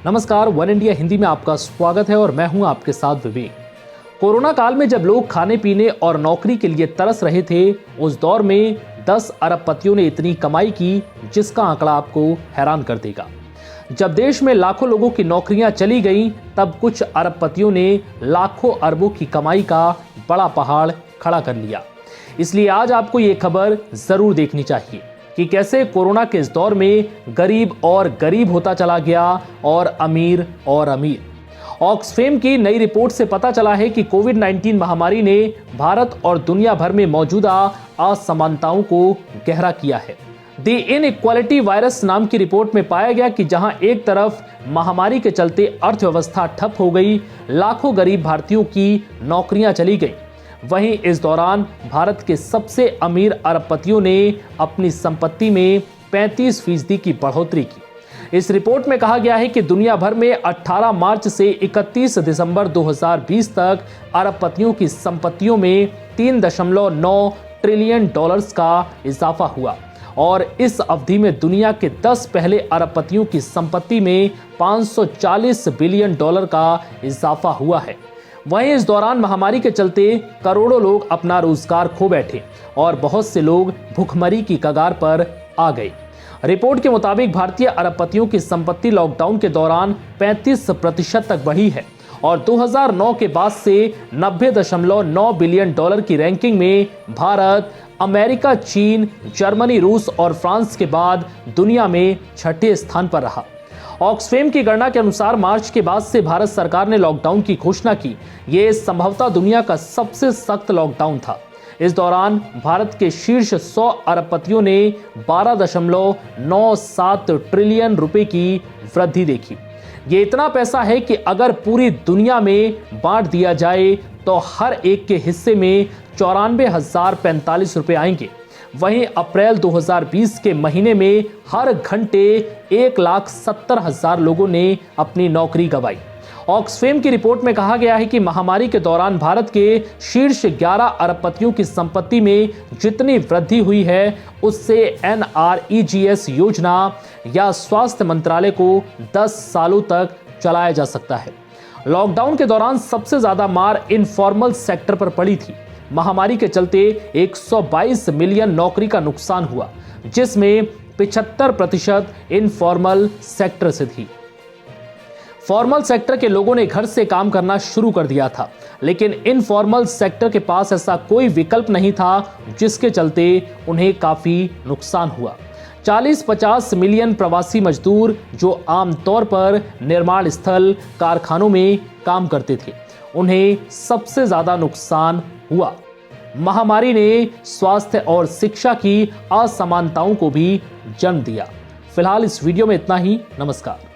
नमस्कार, one India Hindi में आपका स्वागत है और मैं हूं आपके साथ विवेक। कोरोना काल में जब लोग खाने पीने और नौकरी के लिए तरस रहे थे, उस दौर में 10 अरबपतियों ने इतनी कमाई की जिसका आंकड़ा आपको हैरान कर देगा। जब देश में लाखों लोगों की नौकरियां चली गईं, तब कुछ अरबपतियों ने लाखों अरबों की कमाई का बड़ा पहाड़ खड़ा कर लिया। इसलिए आज आपको ये खबर जरूर देखनी चाहिए कि कैसे कोरोना के इस दौर में गरीब और गरीब होता चला गया और अमीर। ऑक्सफैम की नई रिपोर्ट से पता चला है कि कोविड-19 महामारी ने भारत और दुनिया भर में मौजूदा असमानताओं को गहरा किया है। द इनइक्वालिटी वायरस नाम की रिपोर्ट में पाया गया कि जहां एक तरफ महामारी के चलते अर्थव्यवस्था ठप हो गई, लाखों गरीब भारतीयों की नौकरियां चली गई, वहीं इस दौरान भारत के सबसे अमीर अरबपतियों ने अपनी संपत्ति में 35% की बढ़ोतरी की। इस रिपोर्ट में कहा गया है कि दुनिया भर में 18 मार्च से 31 दिसंबर 2020 तक अरबपतियों की संपत्तियों में $3.9 ट्रिलियन का इजाफा हुआ और इस अवधि में दुनिया के 10 पहले अरबपतियों की संपत्ति में $540 बिलियन का इजाफा हुआ है। वहीं इस दौरान महामारी के चलते करोड़ों लोग अपना रोजगार खो बैठे और बहुत से लोग भुखमरी की कगार पर आ गए। रिपोर्ट के मुताबिक भारतीय अरबपतियों की संपत्ति लॉकडाउन के दौरान 35% तक बढ़ी है और 2009 के बाद से $90.9 बिलियन की रैंकिंग में भारत अमेरिका, चीन, जर्मनी, रूस और फ्रांस के बाद दुनिया में छठे स्थान पर रहा। ऑक्सफैम की गणना के अनुसार मार्च के बाद से भारत सरकार ने लॉकडाउन की घोषणा की। ये संभवतः दुनिया का सबसे सख्त लॉकडाउन था। इस दौरान भारत के शीर्ष 100 अरबपतियों ने 12.97 ट्रिलियन रुपए की वृद्धि देखी। ये इतना पैसा है कि अगर पूरी दुनिया में बांट दिया जाए तो हर एक के हिस्से में 94,045 रुपए आएंगे। वहीं अप्रैल 2020 के महीने में हर घंटे 1,70,000 लोगों ने अपनी नौकरी गंवाई। ऑक्सफैम की रिपोर्ट में कहा गया है कि महामारी के दौरान भारत के शीर्ष 11 अरबपतियों की संपत्ति में जितनी वृद्धि हुई है, उससे NREGS योजना या स्वास्थ्य मंत्रालय को 10 सालों तक चलाया जा सकता है। लॉकडाउन के दौरान सबसे ज्यादा मार इनफॉर्मल सेक्टर पर पड़ी थी। महामारी के चलते 122 मिलियन नौकरी का नुकसान हुआ, जिसमें 75% इनफॉर्मल सेक्टर से थी। फॉर्मल सेक्टर के लोगों ने घर से काम करना शुरू कर दिया था, लेकिन इनफॉर्मल सेक्टर के पास ऐसा कोई विकल्प नहीं था, जिसके चलते उन्हें काफी नुकसान हुआ। 40-50 मिलियन प्रवासी मजदूर जो आमतौर पर निर्माण स्थल, कारखानों में काम करते थे, उन्हें सबसे ज्यादा नुकसान हुआ। महामारी ने स्वास्थ्य और शिक्षा की असमानताओं को भी जन्म दिया। फिलहाल इस वीडियो में इतना ही। नमस्कार।